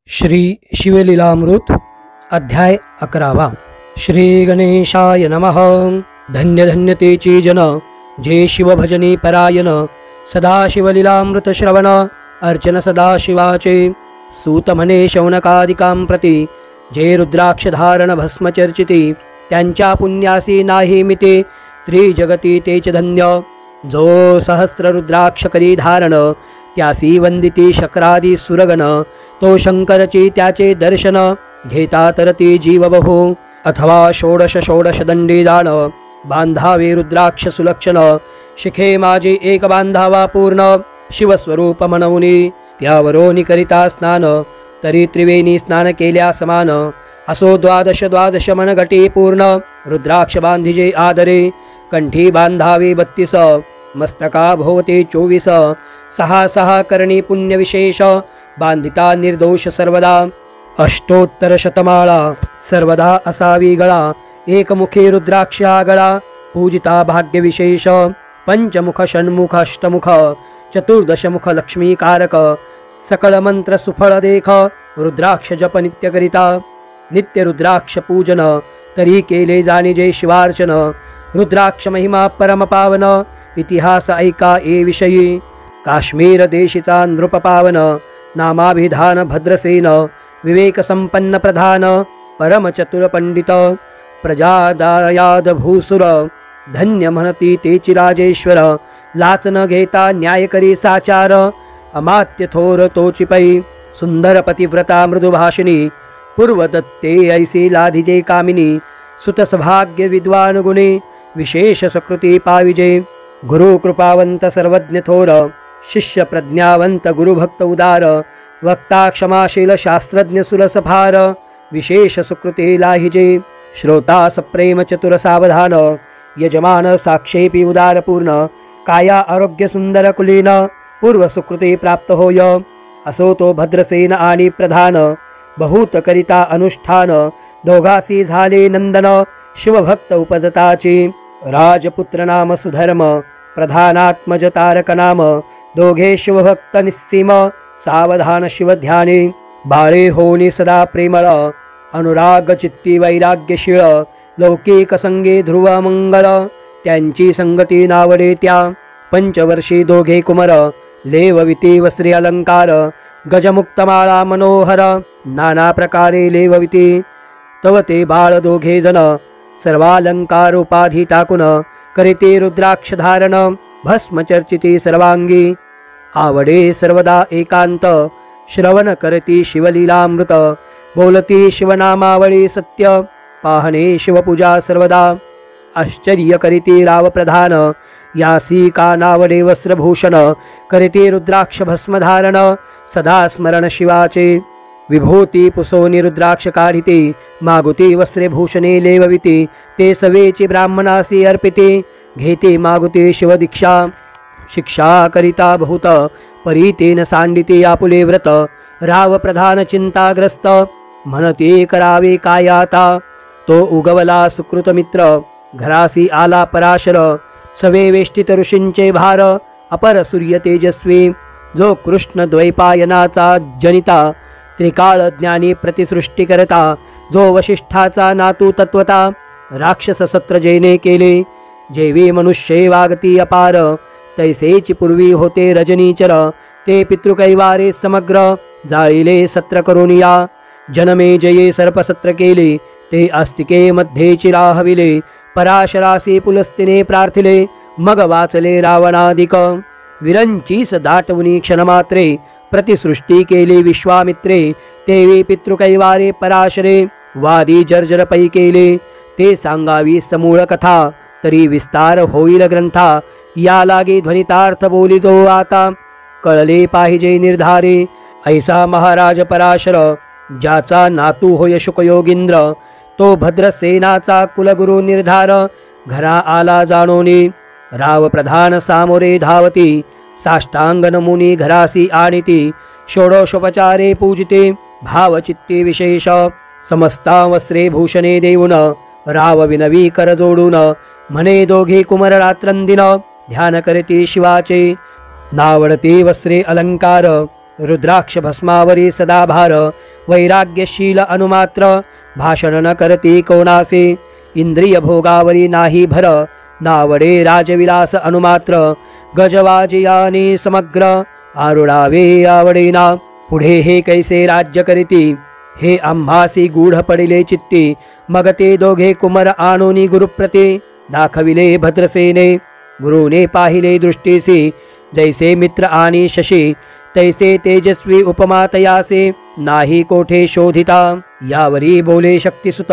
श्री शिवलीलामृत अध्याय 11। श्री गणेशाय नमः। धन्य धन्य तेची जन जे शिवभजनी परायण, सदा शिवलीलामृत श्रवण अर्चन सदा शिवाचे। सूत म्हणे शौनकादिकां प्रति जे रुद्राक्ष धारण भस्म चर्चिती, त्यांच्या पुण्यासी नाही मिते त्रिजगती तेच धन्य। जो सहस्र रुद्राक्ष करी धारण, त्यासी वंदिती शक्रादी सुरगण। तो शंकरची त्याचे दर्शन, घेता तरती जीव बहु। अथवा षोडश षोडश दंडी जाण, बांधावे रुद्राक्ष सुलक्षण। शिखे माझे एक बांधावा पूर्ण, शिवस्वरूप म्हणूनी। त्यावरोनी करिता स्नान, तरी त्रिवेणी स्नान केल्या समान। असो द्वादश द्वादश मनगटी पूर्ण, रुद्राक्ष बांधिजे आदरे। कंठी बांधावे 32, मस्तका भोवते 24। सहा सहा करणी पुण्य विशेष, बांधिता निर्दोष सर्वदा। अष्टोत्तर शतमाळा सर्वदा असावी गळा, एकमुखी रुद्राक्षा गळा पूजिता भाग्य विशेष। पंचमुख षण्मुख अष्टमुख, चतुर्दशमुख लक्ष्मीकारक। सकळ मंत्र सुफळ देख, रुद्राक्ष जप नित्य करिता। नित्य रुद्राक्ष पूजन, तरी केले जाणिजे शिवार्चन। रुद्राक्ष महिमा परम पावन, इतिहास ऐका ए विषयी। काश्मीर देशिता नृप पावन, नामाभिधान भद्रसेन। विवेक संपन्न प्रधान, परम चतुर पंडित। प्रजादायाद भूसुर, धन्य म्हणती तेची राजेश्वर। लाचन घेता न्याय करी साचार, अमात्य थोर तोची पै। सुंदर पतिव्रता मृदुभाषिणी, पूर्वदत्ते ऐसी लाधिजे कामिनी। सुतसभाग्य विद्वान गुणी, विशेष सकृती पाविजे। गुरु कृपावंत सर्वज्ञ थोर, शिष्य प्रज्ञावंत गुरुभक्त उदार। वक्ता क्षमाशील शास्त्रज्ञ सुरसफार, विशेष सुकृती लाहिजे। श्रोता सप्रेम चतुर सावधान, यजमान साक्षेपी उदारपूर्ण। काया आरोग्य सुंदर कुलीन, पूर्व सुकृती प्राप्त होय। असो तो भद्रसेन आणि प्रधान, बहुत करिता अनुष्ठान। दोघासी झाले नंदन, शिवभक्त उपजताची। राजपुत्र नाम सुधर्म, प्रधानात्मज तारक नाम। दोघे शिवभक्त निस्सीम, सावधान शिवध्यानी। बाळे होनी सदा प्रेमळ, अनुराग चित्ती वैराग्यशीळ। लौकिक संगे ध्रुव मंगल, त्यांची संगती नावडे त्या। पंचवर्षी दोघे कुमर, लेवविती वस्त्री अलंकार। गजमुक्तमाळा मनोहर, नाना प्रकारे लेवविती। तव ते बाळ दोघे जण, सर्वालंकार उपाधी टाकून। करीते रुद्राक्ष धारण, भस्म चर्चिती सर्वांगी। आवडे सर्वदा एकांत, श्रवण करती शिवलीलामृत। बोलती शिवनामावळी सत्य, पाहणे शिवपूजा सर्वदा। आश्चर्य करीती राव प्रधान, यासी का नावडे वस्त्रभूषण। करीती रुद्राक्ष भस्म धारण, सदा स्मरण शिवाचे। विभूती पुसोनी रुद्राक्ष काढिते, मागुती वस्त्रे भूषणे लेवविती। ते सवेची ब्राह्मणासी अर्पिते, घेते मागुते शिवदीक्षा। शिक्षा करिता बहुत, परीतेन सांडिते आपुले व्रत। राव प्रधान चिंताग्रस्त, म्हणते करावे काय आता। तो उगवला सुकृत मित्र, घरासी आला पराशर। सवे वेष्टित ऋषींचे भार, अपर सूर्य तेजस्वी। जो कृष्ण द्वैपायनाचा जनिता, त्रिकाळ ज्ञानी प्रतिसृष्टी करता। जो वशिष्ठाचा नातू तत्वता, राक्षस सत्र जेने केले। जेवी मनुष्ये वागती अपार, तैसेची पूर्वी होते रजनीचर। ते पितृकैवारे समग्र, जाळिले सत्र करुनिया। जनमे जये सर्पसत्र केले, ते आस्तिके मध्ये चिराहविले। पराशरासी पुलस्तिने प्रार्थिले, मग वाचले रावणादिक। विरंचीस दाटवुनी क्षणमात्रे, प्रतिसृष्टी केली विश्वामित्रे। तेवी पितृकैवारे पराशरे, वादी जर्जर पै केले। ते सांगावी समूळ कथा, तरी विस्तार होईल ग्रंथा। या लागे ध्वनितार्थ बोलितो आता, कळले पाहिजे निर्धारे। ऐसा महाराज पराशर, ज्याचा नातू होय शुकयोगींद्र। तो भद्रसेनाचा कुलगुरु निर्धार, घरा आला जाणोनी। राव प्रधान सामोरे धावती, साष्टांग नमुनी घरासी आणिती। षोडशोपचारे पूजिते, भावचित्ते विशेष। समस्ता वस्त्रे भूषणे देऊन, राव विनवी कर जोडून। म्हणे दोघे कुमर रात्रंदिन, ध्यान करती शिवाचे। नावडते वस्त्रे अलंकार, रुद्राक्ष भस्मावरी सदा भार। वैराग्यशील अनुमात्र भाषण न करती कोणासे इंद्रिय भोगावरी नाही भर नावडे राजविलास अनुमात्र गजवाजयाने समग्र आरुडावे आवडेना पुढे हे कैसे राज्य करीती हे आम्हासी गूढ पडिले चित्ती मग ते दोघे कुमर आणोनी गुरुप्रती दाखविले भद्रसेने गुरुने पाहिले दृष्टीसी जैसे मित्र आणि शशी तैसे तेजस्वी उपमा तयासे नाही कोठे शोधिता यावरी बोले शक्तिसुत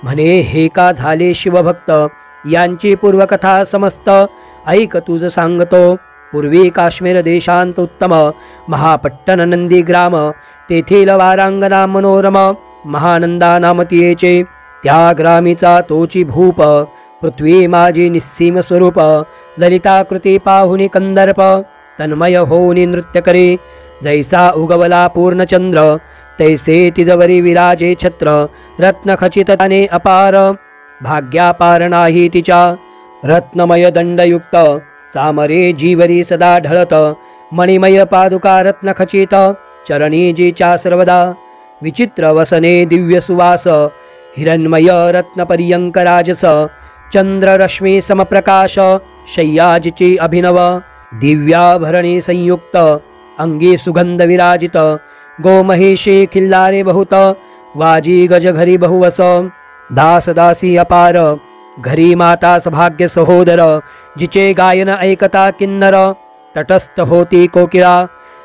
म्हणे हे का झाले शिवभक्त यांची पूर्वकथा समस्त ऐक तुझ सांगतो पूर्वी काश्मीर देशांत उत्तम महापट्टन नंदीग्राम तेथील वारांगना मनोरम महानंदा नामतीयेचे त्या ग्रामीचा तोची भूप पृथ्वी माझी निस्सीम स्वरूप ललिताकृती पाहुनी कंदर्प तन्मय होऊनी नृत्य करे जैसा उगवला पूर्णचंद्र तैसे तिजवरी विराजे छत्र रत्नखचितने अपार भाग्यापार नाही तिच्या रत्नमय दंडयुक्त चामरे जीवरी सदा ढळत मणिमय पादुका रत्नखचित चरणी जीच्या सर्वदा विचित्र वसने दिव्य सुवास हिरण्मय रत्नपर्यंक राजस चंद्ररश्मी समप्रकाश शय्याजिची अभिनव दिव्याभरणी संयुक्त अंगी सुगंध विराजित गोमहिषी खिल्लारे बहुत वाजी गज घरी बहुवस दास दासी अपार घरी माता सभाग्य सहोदर जिचे गायन ऐकता किन्नर तटस्थ होती कोकिळा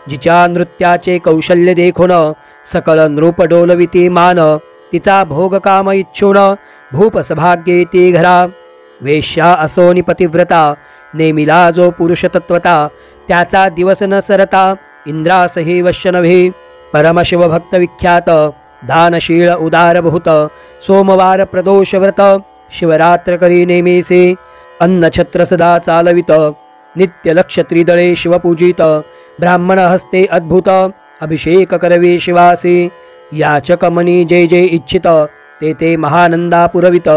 जिच्या नृत्याचे कौशल्य देखून सकल नृप डोलविती मान तिचा भोग काम इच्छून भूप सभाग्ये ती घरा वेश्या असोनी पतिव्रता नेमिला जो पुरुष तत्वता त्याचा दिवस न सरता इंद्रासही वश्य नव्हे परमशिवभक्त विख्यात दानशील उदार बहुत सोमवार प्रदोष व्रत शिवरात्र करी नेमेसे अन्नछत्र सदा चालवित नित्य लक्ष त्रिदळे शिवपूजित ब्राह्मण हस्ते अद्भुत अभिषेक करवे शिवासे याचक मनी जय जय इच्छित ते ते महानंदा पुरवित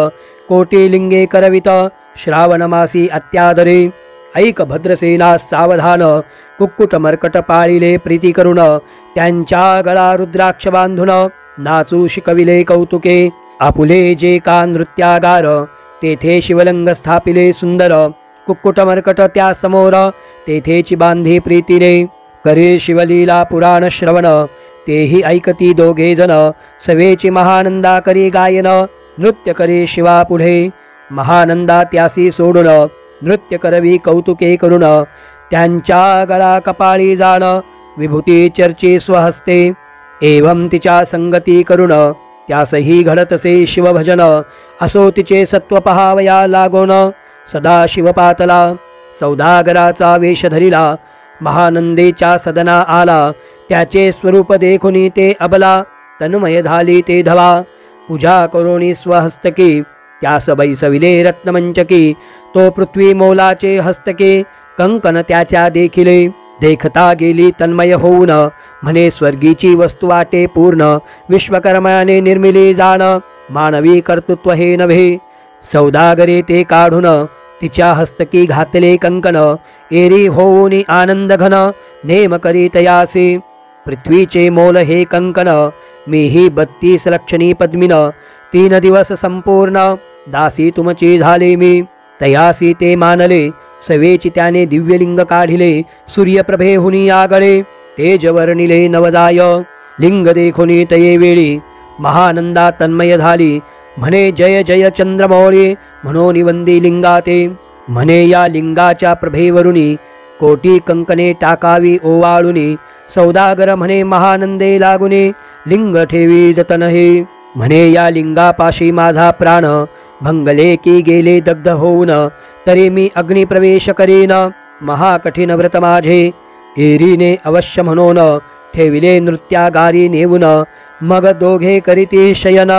कोटिलिंगे करवित श्रावण मासी अत्यादरे ऐक भद्रसेना सावधान कुक्कुट मर्कट पाळिले प्रीती करुण त्यांच्या गळा रुद्राक्ष बांधून नाचू शिकविले कौतुके आपुले जे का नृत्यागार तेथे शिवलिंग स्थापिले सुंदर कुक्कुट मर्कट त्या समोर तेथेची बांधे प्रीतीने करे शिवलीला पुराण श्रवण तेही ऐकती दोघे जन सवेची महानंदा करी गायन नृत्य करे शिवा पुढे महानंदा त्यासी सोडून नृत्य करवी कौतुके करुण त्यांच्या गळा कपाळी जाण विभूती चर्चे स्वहस्ते एवं तिच्या संगती करुण त्यासही घडतसे शिवभजन असो तिचे सत्व पहावया लागोन सदा शिवपातला सौदागराचा वेश धरिला महानंदेच्या सदना आला त्याचे स्वरूप देखुनी ते अबला तन्मय झाली ते धवा पूजा करोनी स्वहस्तकी त्यास बैसविले रत्नमंचकी तो पृथ्वी मोलाचे हस्तके कंकण त्याच्या देखिले देखता गेली तन्मय होऊन म्हणे स्वर्गीची वस्तू वाटे पूर्ण विश्वकर्माने निर्मिली जाण मानवी कर्तृत्व हे नव्हे सौदागरे ते काढून तिच्या हस्तकी घातले कंकण एरी होऊनी आनंद घन नेम करी तयासे पृथ्वीचे मोल हे कंकण मीही 32 लक्षणी पद्मिन 3 दिवस संपूर्ण दासी तुमची झाले मी तयासी ते मानले सवेची त्याने दिव्यलिंग काढिले सूर्यप्रभे हुनी आगळे तेजवर्णिले नवदाय लिंग देखुनी तये वेळी महानंदा तन्मय झाली म्हणे जय जय चंद्रमौळी म्हणून वंदी लिंगाते म्हणे या लिंगाच्या प्रभेवरुणी कोटी कंकणे टाकावी ओवाळुनी सौदागर म्हणे महानंदे लागुने लिंग ठेवी जतन हे म्हणे या लिंगापाशी माझा प्राण भंगले की गेले दग्ध होऊन तरी मी अग्निप्रवेश करीन महाकठीण व्रत माझे एरीने अवश्य म्हणून ठेविले नृत्यागारी नेऊन मग दोघे करीती शयन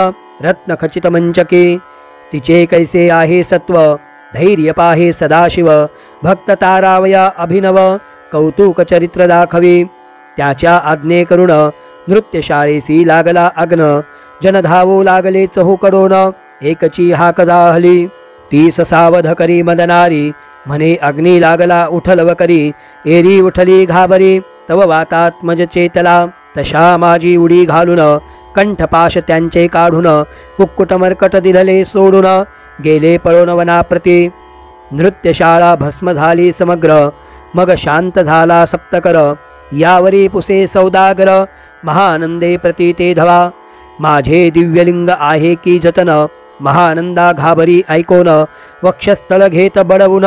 रत्नखचित मंचके तिचे कैसे आहे सत्व धैर्य पाहे सदाशिव भक्त तारावया अभिनव कौतुक चरित्र दाखवी त्याच्या आज्ञे करुण नृत्यशाळेसी लागला अग्न जन धावू लागले चहूकडून एकची हाक जाहली ती सावध करी मदनारी म्हणे अग्नी लागला उठलव करी एरी उठली घाबरी तव वातात्मज चेतला तशा माझी उडी घालून कंठपाश त्यांचे काढून कुक्कुट मर्कट दिधले सोडून गेले पळून वनाप्रती. नृत्यशाळा भस्म झाली समग्र मग शांत झाला सप्तकर. यावरी पुसे सौदागर महानंदे प्रती ते धवा. माझे दिव्यलिंग आहे की जतन महानंदा घाबरी ऐकोन. वक्षस्थळ घेत बडवून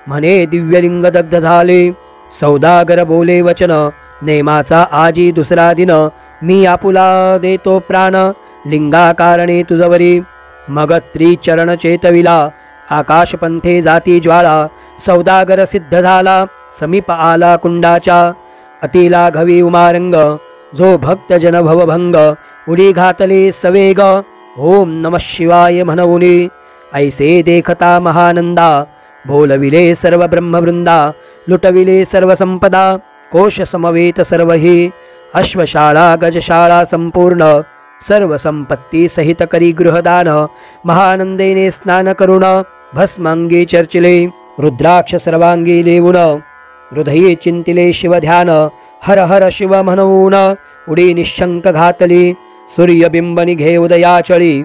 म्हणे दिव्यलिंग दग्ध झाले. सौदागर बोले वचन नेमाचा आजी दुसरा दिन. मी आपुला देतो प्राण लिंगा कारणे तुझवरी. मग त्रिचरण चेतविला आकाशपंथे जाती ज्वाळा. सौदागर सिद्ध झाला समीप आला कुंडाच्या. अतिला घवी उमारंग जो भक्त जन भवभंग. उडी घातले सवेग ओम नमः शिवाय म्हणवुनी. ऐसे देखता महानंदा बोलविले सर्व ब्रह्मवृंदा. लुटविले सर्व संपदा कोश समवेत सर्वही. अश्वशाळा गजशाळा संपूर्ण सर्व संपत्ती सहित करी गृहदान. महानंदेने स्नान करुण भस्मांगी चर्चिले. रुद्राक्ष सर्वांगी लेवून हृदयी चिंतिले शिवध्यान. हर हर शिव म्हणून उडी निशंक घातली. सूर्यबिंब निघे उदयाचळी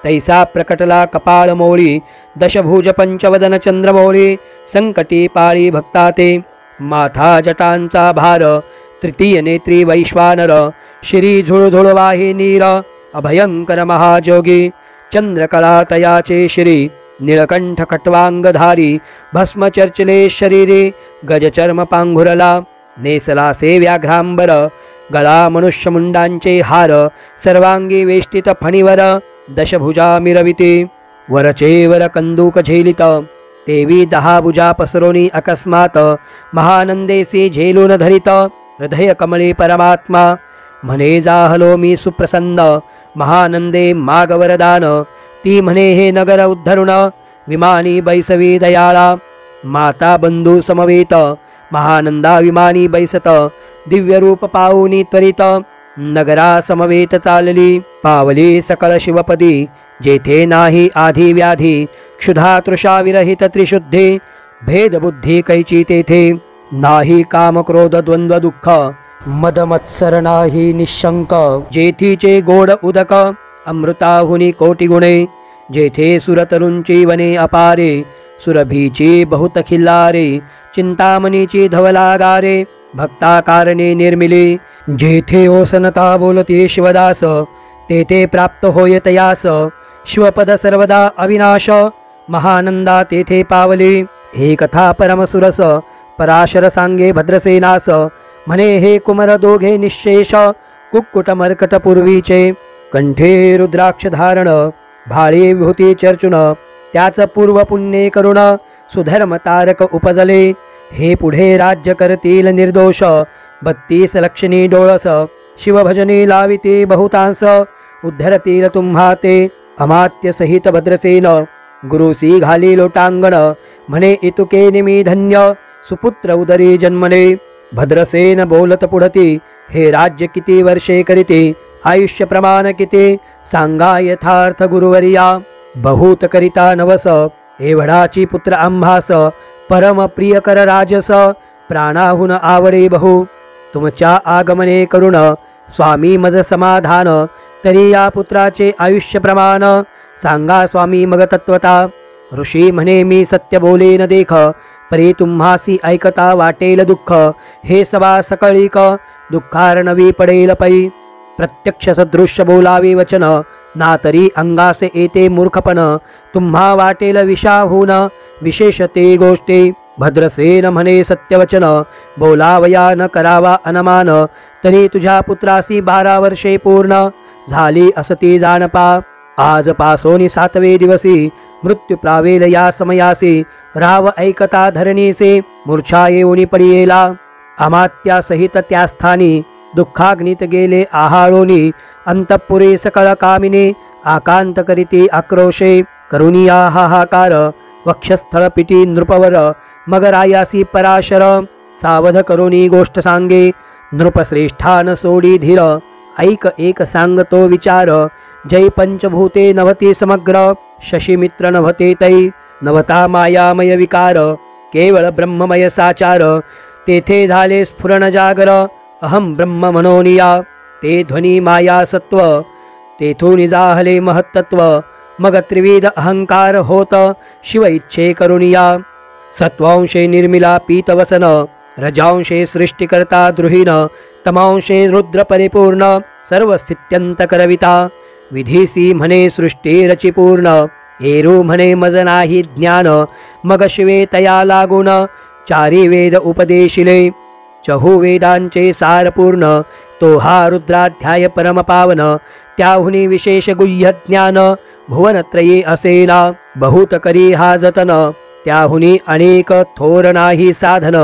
तैसा प्रकटला कपाळ मोळी. दशभुज पंचवदन चंद्रमौळी संकटी पाळी भक्ता ते. माथा जटांचा भार तृतीय नेत्री वैश्वानर. श्री झुळझुळ वाहे नीर अभयंकर महाजोगी. चंद्रकळा तयाचे श्री निळकंठ खट्वांगधारी. भस्म चर्चले शरीरे गजचर्म पांघुरला. नेसला से व्याघ्रांबर गळा मनुष्यमुंडांचे हार. सर्वांगी वेष्टित फणीवर दशभुजा मिरविते. वरचे वर कंदूक झेलित तेवी 10 भुजा पसरोनी अकस्मात. महानंदेसी झेलून धरित हृदय कमळे परमात्मा. म्हणे जाहलो मी सुप्रसन्न महानंदे माग वरदान. ती म्हणे हे नगर उद्धरुण विमानी बैसवी दयाळा. माता बंधू समवेत महानंदा विमानी बैसत. दिव्य रूप पाऊनी त्वरित नगरा समवेत चालली. पावली सकळ शिवपदी जेथे नाही आधी व्याधी. क्षुधा तृषा विरहित त्रिशुद्धे भेद बुद्धी कैची तेथे. नाही काम क्रोध द्वंद्व दुःख मद मत्सर नाही निशंक. जेथीचे गोड उदक अमृताहुनी कोटी गुणे. जेथे सुरतरुंची वने अपारे सुरभीची बहुत खिल्लारे. चिंतामणीची धवलागारे भक्ता कारणे निर्मिली. जेथे ओसनता बोलते शिवदास तेथे प्राप्त होय तयास. शिवपद सर्वदा अविनाश महानंदा तेथे पावली. हे कथा परमसुरस पराशर सांगे भद्रसेनास. म्हणे हे कुमर दोघे निशेष कुक्कुट मर्कट पूर्वीचे. कंठे रुद्राक्ष धारण भाळे विभूती चर्चुन. त्याच पूर्व पुण्ये करुण सुधर्म तारक उपजले. हे पुढे राज्य करतील निर्दोष 32 लक्षणी डोळस. शिवभजनी लाविते बहुतांस उद्धरतील तुम्हा ते. अमात्य सहित भद्रसेन गुरुसी घाली लोटांगण. म्हणे इतुके निमी धन्य सुपुत्र उदरी जन्मले. भद्रसेन बोलत पुढती हे राज्य किती वर्षे करीते. आयुष्य प्रमाण किती सांगा यथार्थ गुरुवर्या. बहुत करिता नवस एवढाची पुत्र आम्हास. परम प्रिय कर राजस प्राणाहून आवडे बहु. तुमच्या आगमने करुण स्वामी मज समाधान. तरी या पुत्राचे आयुष्य प्रमाण सांगा स्वामी मग तत्वता. ऋषी म्हणे मी सत्य बोलेन देख. परी तुम्हासी ऐकता वाटेल दुःख. हे सभा सकळीक दुःखार्णवी पडेल पै. प्रत्यक्ष सदृश्य बोलावे वचन ना तरी अंगासे येते मूर्खपण. तुम्हा वाटेल विषाहून विशेष ते गोष्टी. भद्रसेन म्हणे सत्यवचन बोलावया न करावा अनमान. तरी तुझ्या पुत्रासी 12 वर्षे पूर्ण झाली असती जाणपा. आज पासोनी 7वे दिवसी मृत्यू प्रावेल या समयासी. राव ऐकता धरणीसे मूर्छा येऊनी पडियेला. अमात्या सहित त्या स्थानी दुःखाग्नीत गेले आहाळोनी. अंतपुरे सकळ कामिने आकांत करीती आक्रोशे. करुनिया हाहाकार वक्षस्थळ पिटी नृपवर. मग रायासी पराशर सावध करुनी गोष्ट सांगे. नृपश्रेष्ठान सोडी धीर ऐक एक सांगतो विचार. जै पंचभूते नवती समग्र शशीमित्र नभते तै. नवता मायामय विकार केवळ ब्रह्ममय साचार. तेथे झाले स्फुरण जागर अहम ब्रह्म मनोनिया. ते ध्वनी माया सत्व तेथून जाहले महत्त्व मग त्रिविध अहंकार होत शिव इच्छे करुणिया सत्वांशे निर्मिला पीतवसन रजांशे सृष्टिकर्ता द्रुहीन तमांशे रुद्र परिपूर्ण सर्व स्थित्यंत करविता विधीसी म्हणे सृष्टी रचिपूर्ण हेरू म्हणे मज नाही ज्ञान मग शिवे तया लागून चारी वेद उपदेशिले चहू वेदांचे सारपूर्ण तो हा रुद्राध्याय परमपावन त्याहुनी विशेष गुह्य ज्ञान भुवनत्रयी असेना बहुत करी हा जतन त्याहुनी अनेक थोर नाही साधन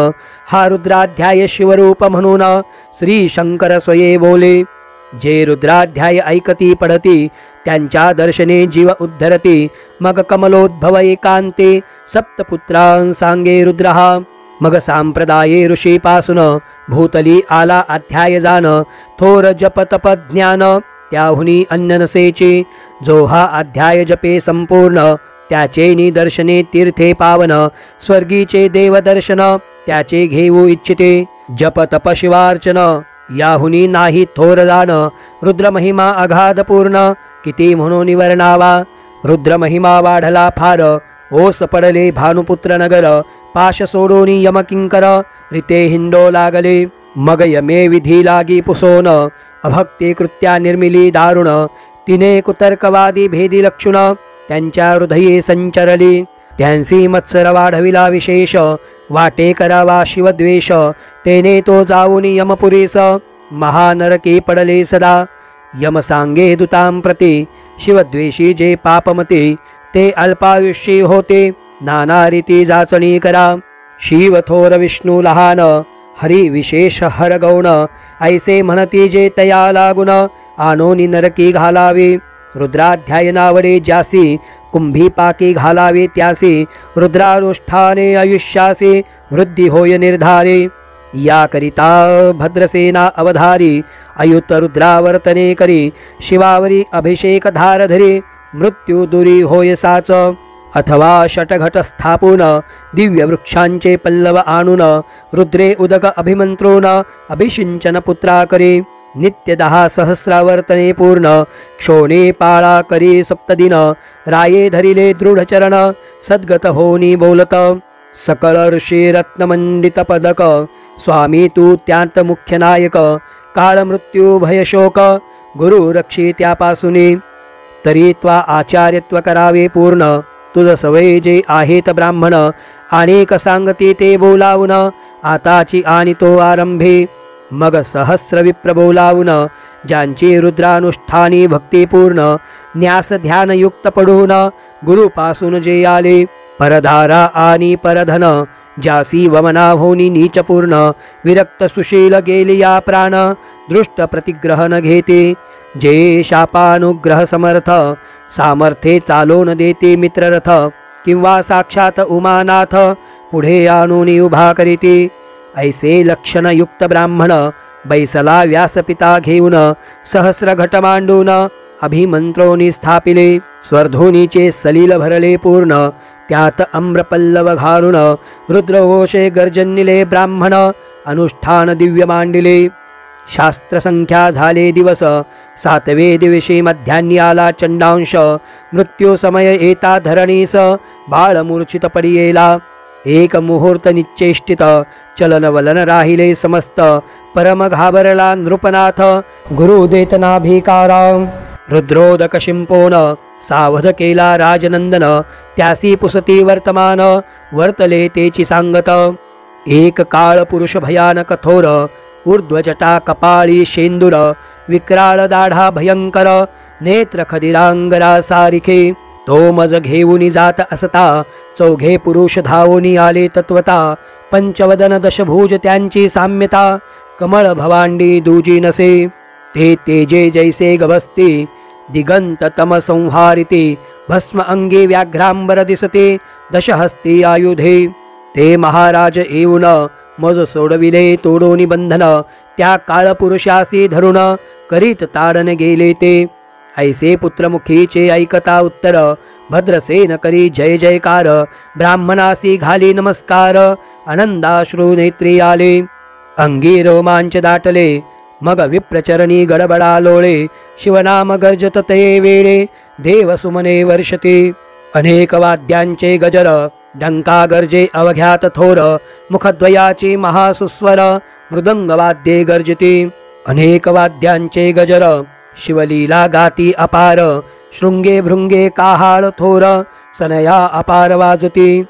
हा रुद्राध्याय शिवरूप म्हणून श्री शंकर स्वये बोले जे रुद्राध्याय ऐकती पडती त्यांच्या दर्शने जीव उद्धरती मग कमलोद्भव एकांते सप्तपुत्रां सांगे रुद्रहा मग सांप्रदाये ऋषीपासून भूतली आला अध्याय जान थोर जप तप ज्ञान त्याहुनी अन्य नसेची जो हा अध्याय जपे संपूर्ण त्याचे निदर्शने तीर्थे पावन स्वर्गीचे देवदर्शन त्याचे घेऊ इच्छिते जप तप शिवार्चन याहुनी नाही थोर जाण रुद्र महिमा अगाध पूर्ण किती म्हणून वर्णावा रुद्र महिमा वाढला फार ओस पडले भानुपुत्र नगर पाश सोडून यमकिंकर रिते हिंडो लागले मग यमे विधी लागी पुसोन अभक्ती कृत्या निर्मिली दारुण तिने कुतर्कवादी भेदी लक्षुण त्यांच्या हृदये संचरली त्यांसी मत्सर वाढविला विशेष वाटे करावा शिवद्वेष तेने तो जाऊन यमपुरीस महानरके पडले सदा यम सांगे दूतां प्रती शिवद्वेषी जे पापमते ते अल्पायुष्यी होते नाना रीती जाचणी करा शिव थोर विष्णू लहान हरी विशेष हर गौण ऐसे म्हणती जे तया लागुन आनोनी नरकी घालावे रुद्राध्याय नावडे ज्यासी कुंभी पाकी घालावे त्यासी रुद्रानुष्ठाने आयुष्यासी वृद्धी होय निर्धारे याकरिता भद्रसेना अवधारी अयुत रुद्रावर्तने करी शिवावरी अभिषेक धार धरी मृत्यू दुरी होय साच अथवा षटघट स्थापून दिव्य वृक्षांचे पल्लव आणून रुद्रे उदक अभिमंत्रोन अभिषिंचन पुत्रा करी नित्य 10 सहस्रावर्तने पूर्ण क्षोणे पाळा करी सप्तदिन राये धरिले दृढचरण सद्गत होनी बोलत सकळ ऋषी रत्नमंडित पदक स्वामी तू त्यांत मुख्य नायक काळ मृत्यू भय शोक गुरु रक्षी त्यापासूनी तरी त्वा आचार्यत्व करावे पूर्ण तुझ सवय जे आहेत ब्राह्मण अनेक सांगती ते बोलावून आताची आणि तो आरंभे मग सहस्र विप्र बोलावून ज्यांची रुद्रानुष्ठानी भक्तिपूर्ण न्यास ध्यान युक्त पडून गुरुपासून जे आले परधारा आणि परधन ज्यासी वमना होनी नीचपूर्ण विरक्त सुशील गेलिया प्राण दृष्ट प्रतिग्रहण घेते जे शापानुग्रह समर्थ सामर्थ्ये चालोन देते मित्ररथ किंवा साक्षात उमानाथ पुढे आणून उभा करीते ऐसे लक्षणयुक्त ब्राह्मण बैसला व्यासपिता घेऊन सहस्र घट मांडून अभिमंत्रोनी स्थापिले स्वर्धोनीचे सलील भरले पूर्ण त्यात अम्रपल्लव घालून रुद्रघोषे गर्जनिले ब्राह्मण अनुष्ठान दिव्य मांडिले शास्त्रसंख्या झाले दिवस 7वे दिवशी मध्यान्नी आला चंडांश मृत्यू समय येता धरणीस बाळ मूर्छित पडियेला एक मुहूर्त निश्चेष्टित चलन वलन राहिले समस्त परम घाबरला नृपनाथ गुरु देतनाभिकारा रुद्रोदक शिंपोन सावध केला राजनंदन त्यासी पुसती वर्तमान वर्तले तेची सांगत एक काळ पुरुष भयानक थोर ऊर्ध्वजटा कपाळी शेंदूर विक्राळ दाढा भयंकर नेत्र खदिरांगरा सारिखे तो मज घेऊनी जात असता चौघे पुरुष धावूनी आले तत्वता पंचवदन दशभुज त्यांची साम्यता कमळ भवांडी दूजी नसे ते तेजे जैसे गवस्ती दिगंत तम संहारिते भस्म अंगे व्याघ्रांबर दिसते दशहस्ती आयुधे ते महाराज येऊन मज सोडविले तोडोनी बंधन त्या काळपुरुषासी धरुण करीत ताडन गेले ते ऐसे पुत्रमुखीचे ऐकता उत्तर भद्रसेन करी जय जयकार ब्राह्मणासी घाली नमस्कार आनंदाश्रू नेत्री आले अंगी रोमांच दाटले मग विप्रचरणी गडबडा लोळे, शिवनाम गर्जत ते वेळे, देव सुमने वर्षते. अनेक वाद्यांचे गजर, डंका गर्जे अवघ्यात थोर, मुखद्वयाची महासुस्वर, मृदंग वाद्ये गर्जते. अनेक वाद्यांचे गजर, शिवलीला गाती अपार, शृंगे भृंगे काहाळ थोर, सनया अपार वाजती.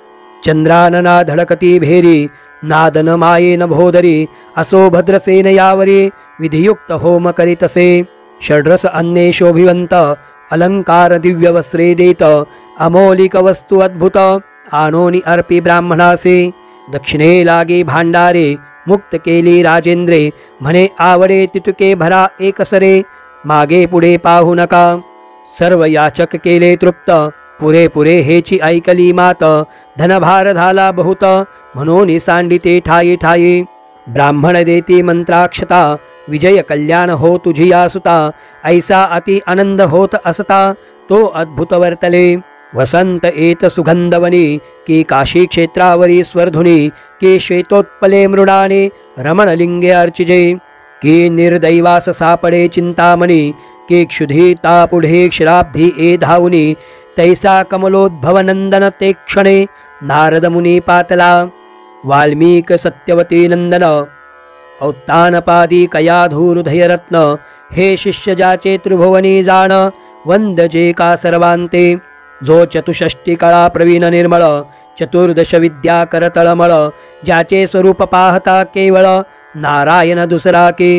चंद्रानना धडकती भेरी, नादन मायेन भोदरी, असो भद्रसेन यावरी, विधियुक्त होम करीतसे. षड्रस अन्ये शोभिवंत, अलंकार दिव्य वस्त्रे देत, अमोलिक वस्तू अद्भुत, आणोनी अर्पी ब्राह्मणासे. दक्षिणे लागे भांडारे, मुक्त केली राजेंद्रे, म्हणे आवडे तितुके भरा एकसरे, मागे पुढे पाहू नका. सर्व याचक केले तृप्त, पुरे हेची ऐकली मात, धनभार झाला बहुत, म्हणून सांडिते ठाई ठाई. ब्राह्मण देती मंत्राक्षता, विजय कल्याण हो तुझी सुता, ऐसा अति आनंद होत असता, तो अद्भुत वर्तले. वसंत येत सुगंधवनी, की काशी क्षेत्रावरी स्वर्धुनी, की श्वेतोत्पले मृणाने, रमणलिंगे अर्चिजे. की निर्दैवास सापडे चिंतामणी, की क्षुधिता पुढे क्षीराब्धी ए धावुनी, तैसा कमलोद्भवनंदन ते क्षणे, नारद मुनी पातला. वाल्मीक सत्यवती नंदन, औत्तानपादी कयाधूरुधयरत्न, हे शिष्य जाचे त्रिभुवनी जाण, वंदजे का सर्वांते. जो चतुष्षष्टी कळा प्रवीण निर्मळ, चतुर्दश विद्या करतळमळ, ज्याचे स्वरूप पाहता केवळ, नारायण दुसरा के.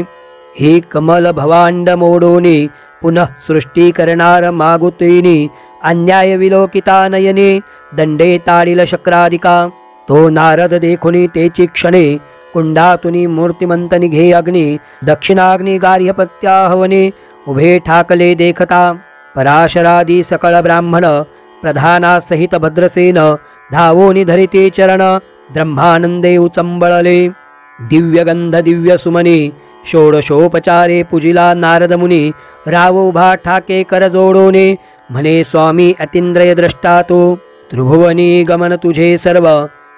ही कमल भवांड मोडोनी, पुनः सृष्टी करणार मागुतीनी, अन्याय विलोकिता नयने, दंडे ताडिल शक्रादिका. तो नारद देखुनी तेची क्षणे, कुंडातुनी मूर्तिमंत निघे अग्नी, दक्षिणाग्नी गार्हपत्या हवने, उभे ठाकले देखता. पराशरादी सकळ ब्राह्मण, प्रधाना सहित भद्रसेन, धावोनी धरिते चरण, ब्रह्मानंदे उचंबळले. दिव्यगंध दिव्य सुमनी, षोडशोपचारे पुजिला नारद मुनी, राव उभा ठाके कर जोडोने, म्हणे स्वामी अतींद्रिय द्रष्टा तो. त्रिभुवनी गमन तुझे सर्व,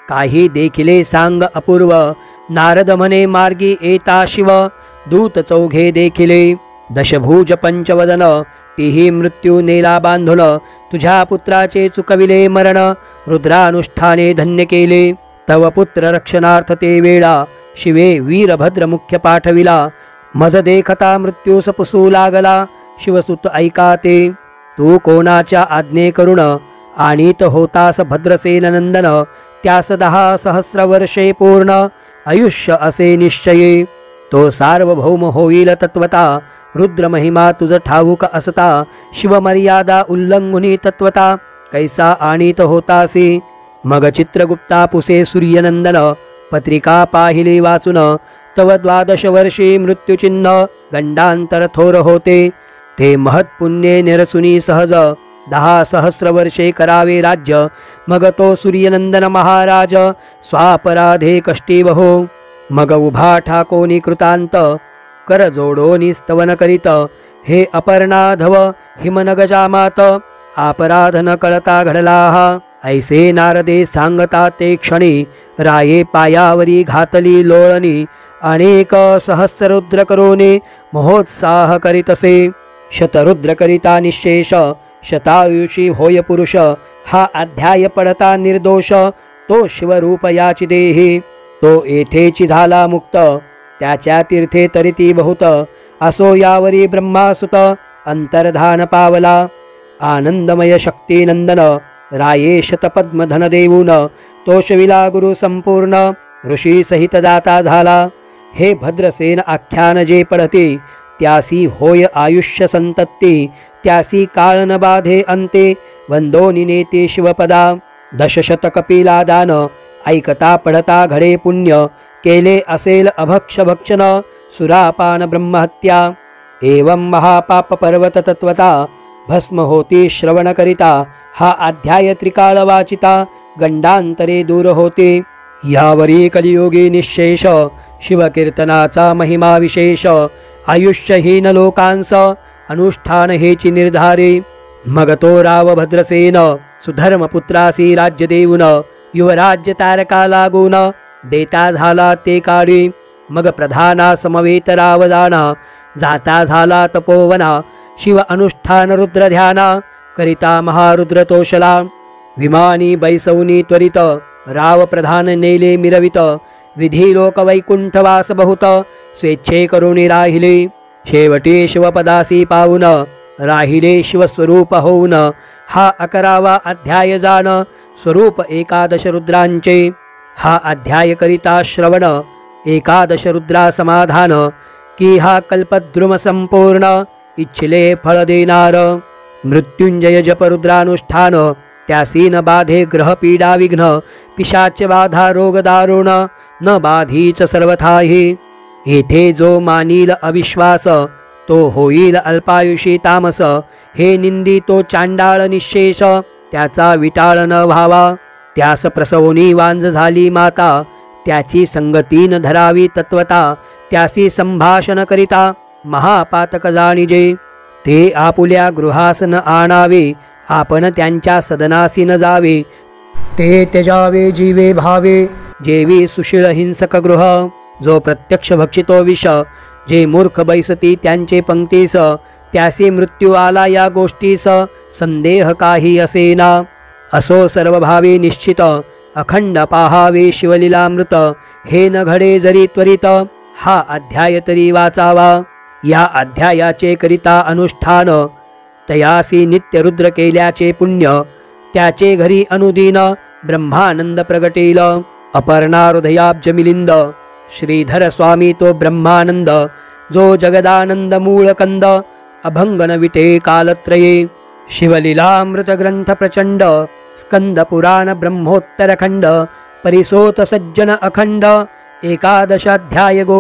काही देखिले सांग अपूर्व, नारद म्हणे मार्गी येता शिव, दूत चौघे देखिले. दशभुज पंचवदन, तीही मृत्यू नेला बांधून, तुझ्या पुत्राचे चुकविले मरण, रुद्रानुष्ठाने धन्य केले. तव पुत्र रक्षणार्थ ते वेळा, शिवे वीरभद्र मुख्य पाठविला. मज देखता मृत्यूस पुसू लागला, शिवसुत ऐका ते. तू कोणाच्या आज्ञे करुण, आणीत होतास भद्रसेन नंदन, त्यास 10 सहस्र वर्षे पूर्ण, आयुष्य असे निश्चये. तो सार्वभौम होईल तत्वता, रुद्र महिमा तुझ ठाऊक असता, शिवमर्यादा उल्लंघुनी तत्वता, कैसा आणीत होतासी. मग चित्रगुप्ता पुसे सूर्यनंदन, पत्रिका पाहिली वाचून, तव 12 वर्षी मृत्युचिन्ह, गंडांतर थोर होते. ते महत्पुण्ये निरसुनी सहज, 10 सहस्र वर्षे करावे राज्य. मग तो सूर्यनंदन महाराज, स्वापराधे कष्टी बहो. मग उभा ठाकोनी कृतांत, कर जोडोनी स्तवन करीत, हे अपर्णाधव हिमनग जामात, अपराध न कळता घडला हा. ऐसे नारदे सांगता ते क्षणी, राये पायावरी घातली लोळणी, अनेक सहस्ररुद्र करोने, महोत्साह करीतसे. शतरुद्र करिता निशेष, शतायुषी होय पुरुष, हा अध्याय पडता निर्दोष, तो शिवरूप याची देही. तो येथेची झाला मुक्त, त्याच्या तीर्थे तरिती बहुत, असो यावरी ब्रह्मासुत, अंतर्धान पावला. आनंदमय शक्ती नंदन, राये शतपद्म धन देऊन, तोषविला गुरु संपूर्ण, ऋषी सहित दाता झाला. हे भद्रसेन आख्यान जे पडते, त्यासी होय आयुष्य संतत्ती, त्यासी काळ न बाधे अंते, वंदोनी नेते शिवपदा. 10 कपिला दान, ऐकता पडता घडे पुण्य, केले असेल अभक्ष भक्षण, सुरापान ब्रह्महत्या. एवं महापाप पर्वत तत्वता, भस्म होती श्रवण करिता, हा अध्याय त्रिकाळ वाचिता, गंडांतरे दूर होते. यावरी कलियुगी निशेष, शिवकीर्तनाचा महिमा विशेष, आयुष्यहीन लोकांस, अनुष्ठान हेची निर्धारे. मग तो राव भद्रसेन, सुधर्मपुत्रासी राज्य देऊन, युवराज्य तारका लागून, देता झाला ते काळी. मग प्रधाना समवेतरावदाना जाता झाला तपोवना शिव अनुष्ठान रुद्र ध्याना करिता महारुद्र तोषला विमानी बैसवनी त्वरित राव प्रधान नेले मिरवित विधी लोक वैकुंठवास बहुत स्वेच्छे करुणी राहिले शेवटी शिवपदासी पावून राहिले शिवस्वरूप होऊन हा 11वा अध्याय जाण स्वरूप एकादश रुद्रांचे हा अध्याय करिता श्रवण एकादश रुद्रा समाधान की हा कल्पद्रुम संपूर्ण इच्छिले फळ देणार मृत्युंजय जप रुद्रानुष्ठान त्यासी न बाधे ग्रह पीडा विघ्न पिशाच बाधा रोग दारुण न बाधीच सर्वथाही येथे जो मानील अविश्वास तो होईल अल्पायुषी तामस हे निंदी तो चांडाळ निशेष त्याचा विटाळ न व्हावा त्यास प्रसवनी वांज झाली माता त्याची संगतीन धरावी तत्वता त्यासी संभाषण करिता महापातक जाणिजे ते आपुल्या गृहास न आणावे आपण त्यांच्या सदनासी न जावे ते त्यजावे जीवे भावे जेवी सुशील हिंसक गृह जो प्रत्यक्ष भक्षितो विष जे मूर्ख बैसती त्यांचे पंक्तीस त्यासी मृत्यू आला या गोष्टीस संदेह काही असेना असो सर्व भावे निश्चित अखंड पाहावे शिवलीलामृत हे न घडे जरी त्वरित हा अध्याय तरी वाचावा या अध्यायाचे करिता अनुष्ठान तयासी नित्य रुद्र केल्याचे पुण्य त्याचे घरी अनुदिन ब्रह्मानंद प्रगटेल अपर्णा हृदयाब्ज मिलिंद श्रीधर स्वामी तो ब्रह्मानंद जो जगदानंद मूळकंद अभंगन विटे कालत्रये शिवलीलामृत ग्रंथ प्रचंड स्कंद पुराण ब्रह्मोत्तर खंड परिसोत सज्जन अखंड एकादशाध्याय गो